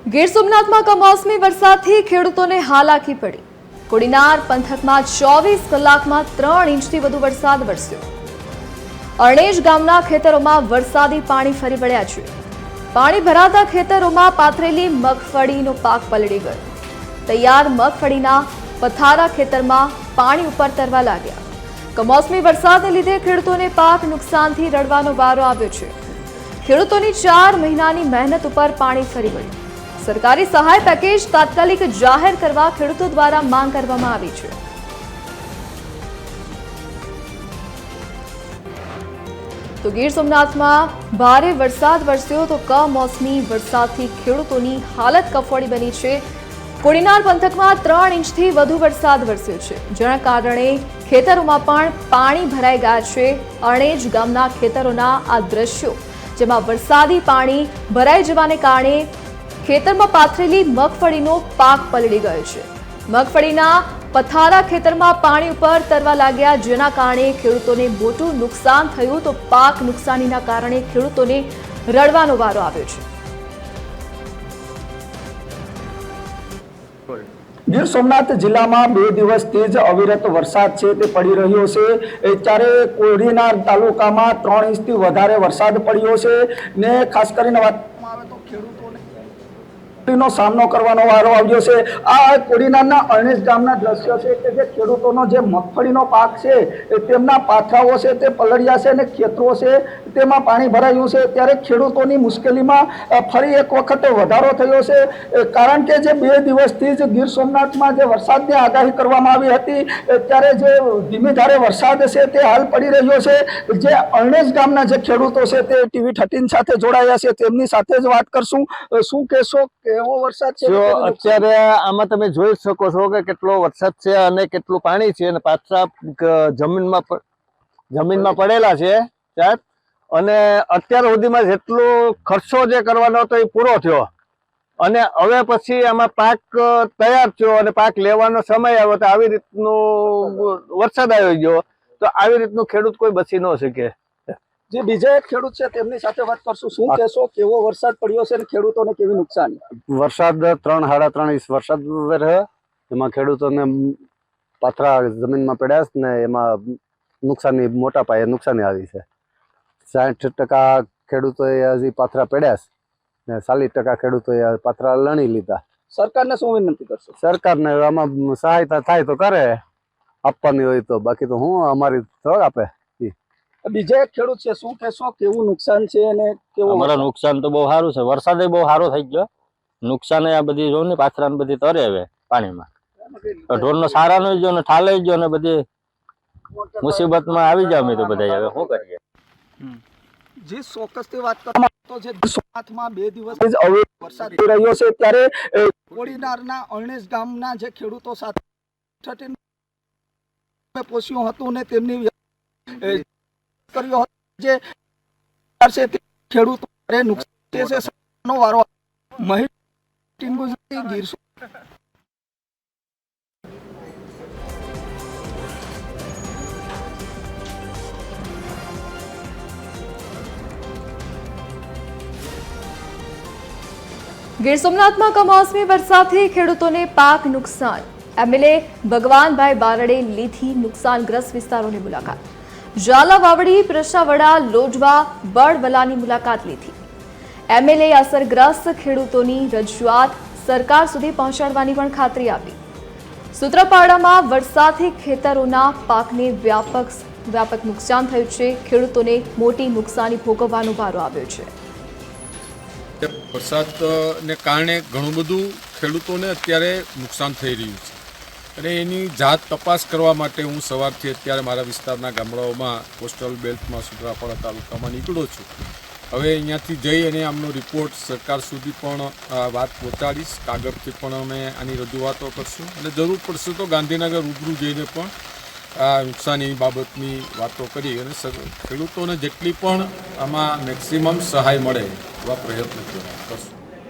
ગીર સોમનાથમાં કમોસમી વરસાદથી ખેડૂતોને હાલાકી પડી। કોડીનાર પંથકમાં 24 કલાકમાં 3 ઇંચથી વધુ વરસાદ વરસ્યો। અરણેજ ગામના ખેતરોમાં વરસાદી પાણી ફરી વળ્યા છે। પાણી ભરાતા ખેતરોમાં પાથરેલી મગફળીનો પાક પલળી ગયો। તૈયાર મગફળીના પથારા ખેતરમાં પાણી ઉપર તરવા લાગ્યા। કમોસમી વરસાદને લીધે ખેડૂતોને પાક નુકસાનથી રડવાનો વારો આવ્યો છે। ખેડૂતોની 4 મહિનાની મહેનત ઉપર પાણી ફરી વળ્યું। સરકારી સહાય પેકેજ તાત્કાલિક જાહેર કરવા ખેડૂતો દ્વારા માંગ કરવામાં આવી છે। તો ગીર સોમનાથમાં ભારે વરસાદ વરસ્યો તો કમોસમી વરસાદથી ખેડૂતોની હાલત કફોડી બની છે। કોડીનાર પંથકમાં 3 ઇંચથી વધુ વરસાદ વરસ્યો છે, જેના કારણે ખેતરોમાં પણ પાણી ભરાઈ ગયા છે। અરણેજ ગામના ખેતરોના આ દ્રશ્યો, જેમાં વરસાદી પાણી ભરાઈ જવાને કારણે ખેતરમાં પાથરેલી મગફળીનો પાક પલળી ગયો છે। મગફળીના પથારા ખેતરમાં પાણી ઉપર તરવા લાગ્યા, જેના કારણે ખેડૂતોને મોટું નુકસાન થયું। તો પાક નુકસાનીના કારણે ખેડૂતોને રડવાનો વારો આવ્યો છે। ગીર સોમનાથ જિલ્લામાં 2 દિવસથી જ અવિરત વરસાદ છે તે પડી રહ્યો છે। ત્યારે કોડીનાર તાલુકામાં 3 ઇંચથી વધારે વરસાદ પડ્યો છે ને ખાસ કરીને વાત આવે તો ખેડૂતોને નો સામનો કરવાનો વારો આવ્યો છે। આ કોડીનારના અરણેજ ગામના દ્રશ્યો છે કે જે ખેડૂતોનો જે મગફળીનો પાક છે તેમના પાથરાઓ છે તે પલળ્યા છે અને ખેતરો છે તેમાં પાણી ભરાયું છે। ત્યારે ખેડૂતોની મુશ્કેલીમાં ફરી એક વખત વધારો થયો છે, કારણ કે જે 2 દિવસથી જ ગીર સોમનાથમાં જે વરસાદની આગાહી કરવામાં આવી હતી, ત્યારે જે ધીમી ધારે વરસાદ છે તે હાલ પડી રહ્યો છે। જે અરણેજ ગામના જે ખેડૂતો છે તે TV 13 સાથે જોડાયા છે, તેમની સાથે જ વાત કરશું। શું કહેશો, કેવો વરસાદ છે? જો અત્યારે આમાં તમે જોઈ શકો છો કે કેટલો વરસાદ છે અને કેટલું પાણી છે, અને પાછા જમીનમાં પડેલા છે સાહેબ। અને અત્યાર સુધીમાં જેટલો ખર્ચો જે કરવાનો હતો એ પૂરો થયો, અને હવે પછી આમાં પાક તૈયાર થયો અને પાક લેવાનો સમય આવ્યો તો આવી રીતનું વરસાદ આવી ગયો, તો આવી રીતનું ખેડૂત કોઈ બચી ન શકે। જે બીજા એક ખેડૂત છે તેમની સાથે વાત કરશું। શું કહેશો, કેવો વરસાદ પડ્યો છે અને ખેડૂતોને કેવી નુકસાન? વરસાદ 3-3.5 ઇંચ વરસાદ રહ્યો, એમાં ખેડૂતોને પાથરા જમીનમાં પડ્યા છે ને એમાં નુકસાની મોટા પાયે નુકસાની આવી છે। 60% ખેડૂતોએ હજી પાથરા પડ્યા છે ને 40% ખેડૂતોએ પાથરા લણી લીધા। સરકારને શું વિનંતી કરશો? સરકારને આમાં સહાયતા થાય તો કરે, આપવાની હોય તો, બાકી તો હું અમારી થોડ આપે। બીજા એક ખેડૂત છે, શું કહેશો, કેવું નુકસાન છે અને કેવું? અમારું નુકસાન તો બહુ સારું છે, વરસાદ બહુ સારો થઈ ગયો। નુકસાન આ બધી જો ને પાથરા ને બધી તરે હવે પાણીમાં, ઢોર નો સારા નો ગયો ને ઠાલાઈ ગયો ને બધી મુસીબતમાં આવી જાય। અમે તો બધા હવે શું કરીએ? જે ચોક્કસથી વાત કરવામાં તો જે સોમનાથમાં 2 દિવસ વરસાદ પડી રહ્યો છે, ત્યારે કોડીનારના અરણેજ ગામના જે ખેડૂતો સાથે પોસ્યું હતું ને તેમની કર્યો જે ખેડૂતો નુકસાન વારો ગીર ગીર સોમનાથમાં કમોસમી વરસાદથી ખેડૂતોને પાક નુકસાન। MLA ભગવાનભાઈ બારડે લીધી નુકસાનગ્રસ્ત વિસ્તારોની મુલાકાત। ઝાલાવાવડી, પ્રશાવડા, લોજવા, બળવલાની મુલાકાત લીધી। MLA અસરગ્રસ્ત ખેડૂતોની રજૂઆત સરકાર સુધી પહોંચાડવાની પણ ખાતરી આપી। સૂત્રાપાડામાં વરસાદથી ખેતરોના પાકને વ્યાપક નુકસાન થયું છે। ખેડૂતોને મોટી નુકસાની ભોગવવાનો વારો આવ્યો છે। વરસાદને કારણે ઘણું બધું ખેડૂતોને અત્યારે નુકસાન થઈ રહ્યું છે, અને એની જાત તપાસ કરવા માટે હું સવારથી અત્યારે મારા વિસ્તારના ગામડાઓમાં કોસ્ટલ બેલ્ટમાં સૂત્રાપાડા તાલુકામાં નીકળ્યો છું। હવે અહીંયાથી જઈ અને આમનો રિપોર્ટ સરકાર સુધી પણ વાત પહોંચાડીશ। કાગળથી પણ અમે આની રજૂઆતો કરશું, અને જરૂર પડશે તો ગાંધીનગર રૂબરૂ જઈને પણ આ નુકસાની બાબતની વાતો કરી અને ખેડૂતોને જેટલી પણ આમાં મેક્સિમમ સહાય મળે એવા પ્રયત્ન કરશું।